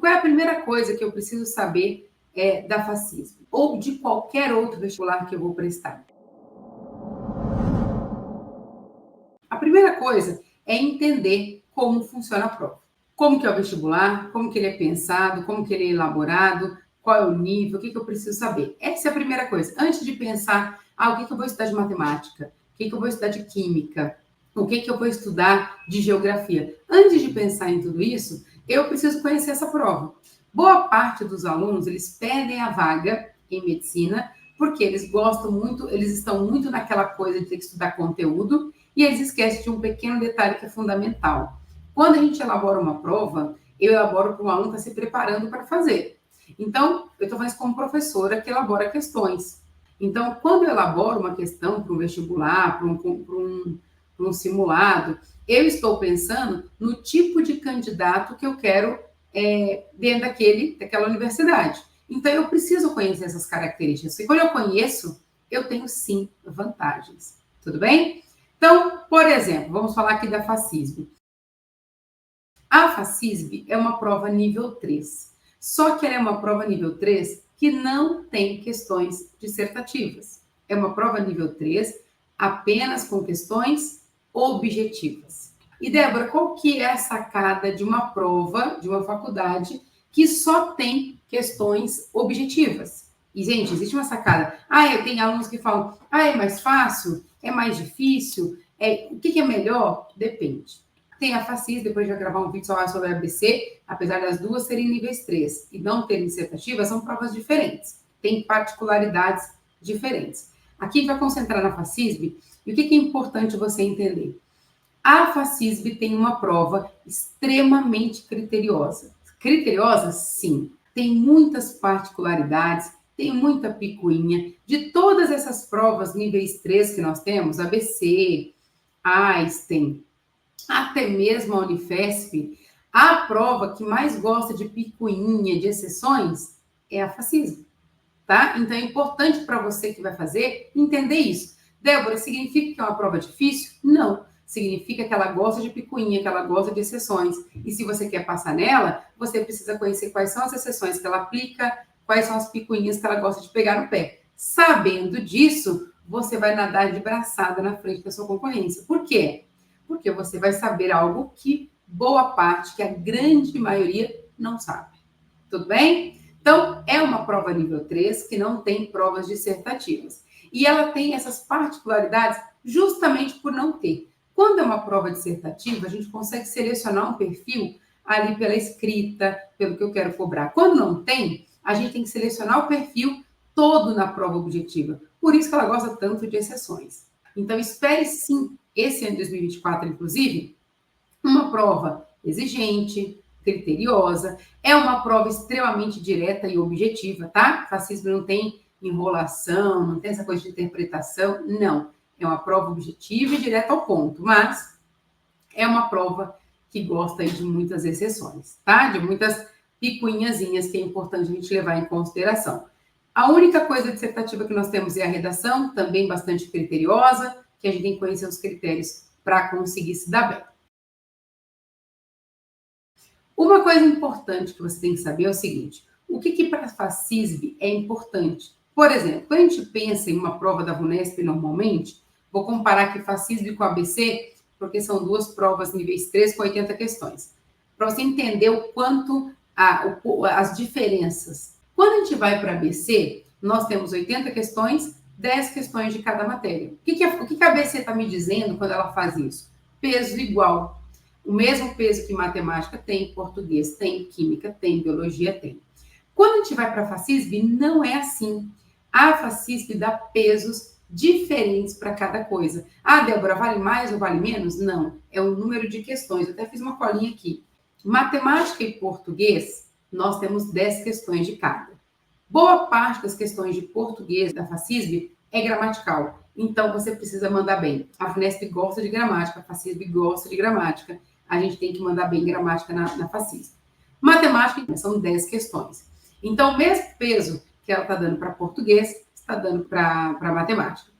qual é a primeira coisa que eu preciso saber da FACISB? Ou de qualquer outro vestibular que eu vou prestar? A primeira coisa é entender como funciona a prova. Como que é o vestibular, como que ele é pensado, como que ele é elaborado, qual é o nível, o que eu preciso saber. Essa é a primeira coisa. Antes de pensar, o que eu vou estudar de matemática, o que eu vou estudar de química, o que eu vou estudar de geografia. Antes de pensar em tudo isso, eu preciso conhecer essa prova. Boa parte dos alunos, eles pedem a vaga em medicina porque eles gostam muito, eles estão muito naquela coisa de ter que estudar conteúdo e eles esquecem de um pequeno detalhe que é fundamental. Quando a gente elabora uma prova, eu elaboro para um aluno que está se preparando para fazer. Então, eu estou falando isso como professora que elabora questões. Então, quando eu elaboro uma questão para um vestibular, para um simulado, eu estou pensando no tipo de candidato que eu quero dentro daquela universidade. Então, eu preciso conhecer essas características. E quando eu conheço, eu tenho, sim, vantagens. Tudo bem? Então, por exemplo, vamos falar aqui da FACISB. A FACISB é uma prova nível 3. Só que ela é uma prova nível 3 que não tem questões dissertativas. É uma prova nível 3 apenas com questões objetivas. E, Débora, qual que é a sacada de uma prova de uma faculdade que só tem questões objetivas? E, gente, existe uma sacada. Eu tenho alunos que falam, é mais fácil? É mais difícil? O que é melhor? Depende. Tem a FACIS, depois de gravar um vídeo só sobre a ABC, apesar das duas serem níveis 3 e não terem dissertativas, são provas diferentes. Tem particularidades diferentes. Aqui a gente vai concentrar na FACISB, e o que é importante você entender? A FACISB tem uma prova extremamente criteriosa. Criteriosa, sim. Tem muitas particularidades, tem muita picuinha. De todas essas provas níveis 3 que nós temos, ABC, Einstein, até mesmo a Unifesp, a prova que mais gosta de picuinha, de exceções, é a FACISB, tá? Então, é importante para você que vai fazer entender isso. Débora, significa que é uma prova difícil? Não. Significa que ela gosta de picuinha, que ela gosta de exceções. E se você quer passar nela, você precisa conhecer quais são as exceções que ela aplica, quais são as picuinhas que ela gosta de pegar no pé. Sabendo disso, você vai nadar de braçada na frente da sua concorrência. Por quê? Porque você vai saber algo que boa parte, que a grande maioria não sabe. Tudo bem? Então, é uma prova nível 3 que não tem provas dissertativas. E ela tem essas particularidades justamente por não ter. Quando é uma prova dissertativa, a gente consegue selecionar um perfil ali pela escrita, pelo que eu quero cobrar. Quando não tem, a gente tem que selecionar o perfil todo na prova objetiva. Por isso que ela gosta tanto de exceções. Então, espere sim, esse ano de 2024, inclusive, uma prova exigente, criteriosa, é uma prova extremamente direta e objetiva, tá? FACISB não tem enrolação, não tem essa coisa de interpretação, não. É uma prova objetiva e direta ao ponto, mas é uma prova que gosta de muitas exceções, tá? De muitas picuinhazinhas que é importante a gente levar em consideração. A única coisa dissertativa que nós temos é a redação, também bastante criteriosa, que a gente tem que conhecer os critérios para conseguir se dar bem. Uma coisa importante que você tem que saber é o seguinte, o que para a FACISB é importante? Por exemplo, quando a gente pensa em uma prova da VUNESP normalmente, vou comparar aqui FACISB com a ABC, porque são duas provas níveis 3 com 80 questões, para você entender o quanto as diferenças. Quando a gente vai para a ABC, nós temos 80 questões, 10 questões de cada matéria. O que a ABC está me dizendo quando ela faz isso? Peso igual. O mesmo peso que matemática tem, português tem, química tem, biologia tem. Quando a gente vai para a FACISB, não é assim. A FACISB dá pesos diferentes para cada coisa. Débora, vale mais ou vale menos? Não, é o número de questões. Eu até fiz uma colinha aqui. Matemática e português, nós temos 10 questões de cada. Boa parte das questões de português da FACISB é gramatical. Então, você precisa mandar bem. A FUNESP gosta de gramática, a FACISB gosta de gramática. A gente tem que mandar bem gramática na FACISB. Matemática, são 10 questões. Então, o mesmo peso que ela está dando para português, está dando para matemática.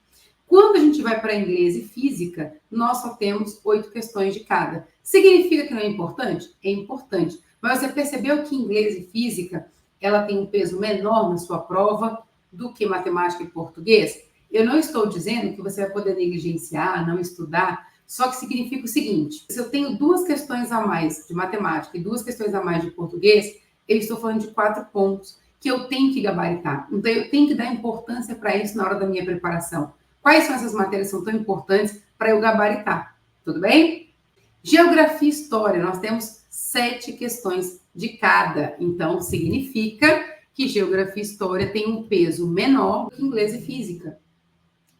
Quando a gente vai para inglês e física, nós só temos 8 questões de cada. Significa que não é importante? É importante. Mas você percebeu que inglês e física, ela tem um peso menor na sua prova do que matemática e português? Eu não estou dizendo que você vai poder negligenciar, não estudar, só que significa o seguinte: se eu tenho 2 questões a mais de matemática e 2 questões a mais de português, eu estou falando de 4 pontos que eu tenho que gabaritar. Então, eu tenho que dar importância para isso na hora da minha preparação. Quais são essas matérias que são tão importantes para eu gabaritar? Tudo bem? Geografia e História, nós temos 7 questões de cada. Então, significa que Geografia e História tem um peso menor que Inglês e Física.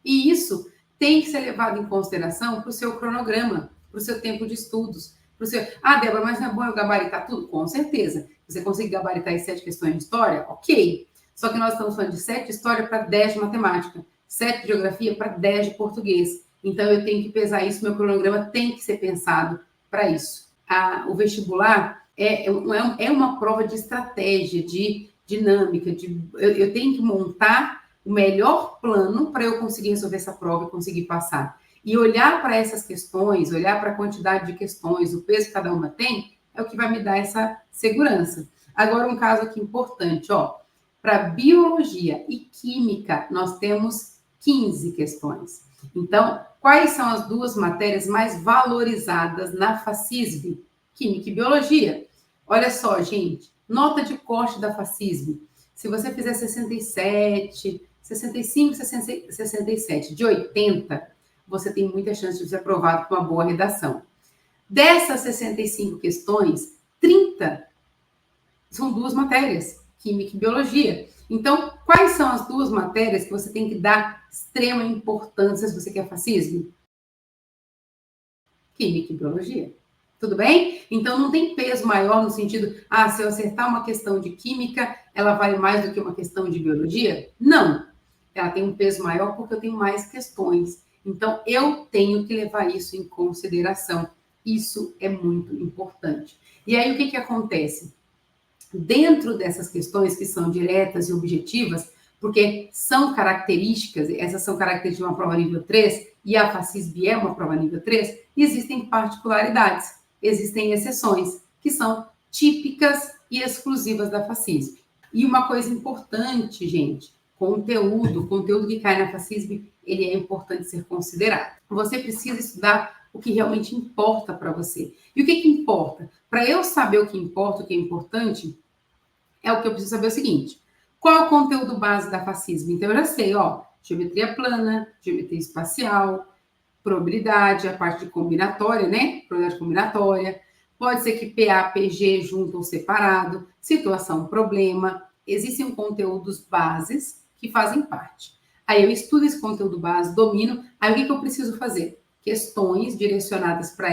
E isso tem que ser levado em consideração para o seu cronograma, para o seu tempo de estudos. Débora, mas não é bom eu gabaritar tudo? Com certeza. Você consegue gabaritar as 7 questões de História? Ok. Só que nós estamos falando de 7 de História para 10 de Matemática. 7 de Geografia para 10 de Português. Então, eu tenho que pesar isso, meu cronograma tem que ser pensado para isso. O vestibular é uma prova de estratégia, de dinâmica, eu tenho que montar o melhor plano para eu conseguir resolver essa prova e conseguir passar. E olhar para essas questões, olhar para a quantidade de questões, o peso que cada uma tem, é o que vai me dar essa segurança. Agora, um caso aqui importante, para biologia e química, nós temos 15 questões. Então, quais são as 2 matérias mais valorizadas na FACISB? Química e biologia. Olha só, gente, nota de corte da FACISB. Se você fizer 67, 65, 67 de 80, você tem muita chance de ser aprovado com uma boa redação. Dessas 65 questões, 30 são 2 matérias, Química e Biologia. Então, quais são as 2 matérias que você tem que dar extrema importância se você quer FACISB? Química e Biologia. Tudo bem? Então, não tem peso maior no sentido, se eu acertar uma questão de química, ela vale mais do que uma questão de biologia? Não. Ela tem um peso maior porque eu tenho mais questões. Então, eu tenho que levar isso em consideração. Isso é muito importante. E aí, o que acontece? Dentro dessas questões que são diretas e objetivas, porque são características, essas são características de uma prova nível 3, e a FACISB é uma prova nível 3, existem particularidades, existem exceções, que são típicas e exclusivas da FACISB. E uma coisa importante, gente, conteúdo que cai na FACISB, ele é importante ser considerado. Você precisa estudar o que realmente importa para você. E o que importa? Para eu saber o que importa, o que é importante, é o que eu preciso saber o seguinte: qual é o conteúdo base da FACISB? Então, eu já sei, geometria plana, geometria espacial, probabilidade, a parte de combinatória, né? Probabilidade combinatória. Pode ser que PA, PG junto ou separado, situação, problema. Existem conteúdos bases que fazem parte. Aí eu estudo esse conteúdo base, domino. Aí o que eu preciso fazer? Questões direcionadas para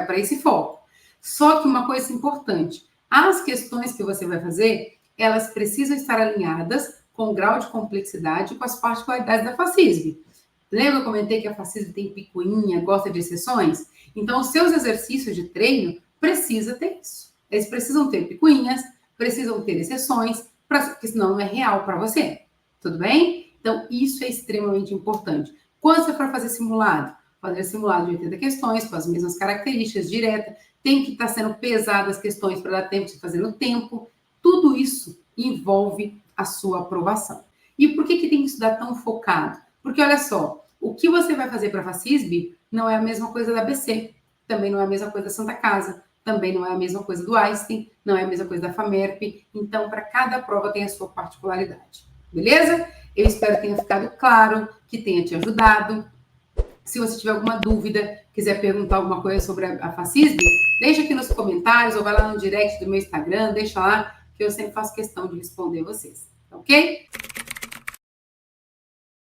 para esse foco. Só que uma coisa importante: as questões que você vai fazer, elas precisam estar alinhadas com o grau de complexidade e com as particularidades da FACISB. Lembra que eu comentei que a FACISB tem picuinha, gosta de exceções? Então, os seus exercícios de treino precisam ter isso. Eles precisam ter picuinhas, precisam ter exceções, porque senão não é real para você. Tudo bem? Então, isso é extremamente importante. Quando você for fazer simulado de 80 questões, com as mesmas características, direta, tem que estar sendo pesadas as questões para dar tempo de fazer no tempo. Tudo isso envolve a sua aprovação. E por que tem que estudar tão focado? Porque, olha só, o que você vai fazer para a FACISB não é a mesma coisa da ABC, também não é a mesma coisa da Santa Casa, também não é a mesma coisa do Einstein, não é a mesma coisa da FAMERP. Então, para cada prova tem a sua particularidade. Beleza? Eu espero que tenha ficado claro, que tenha te ajudado. Se você tiver alguma dúvida, quiser perguntar alguma coisa sobre a FACISB, deixa aqui nos comentários ou vai lá no direct do meu Instagram, deixa lá, que eu sempre faço questão de responder vocês. Ok?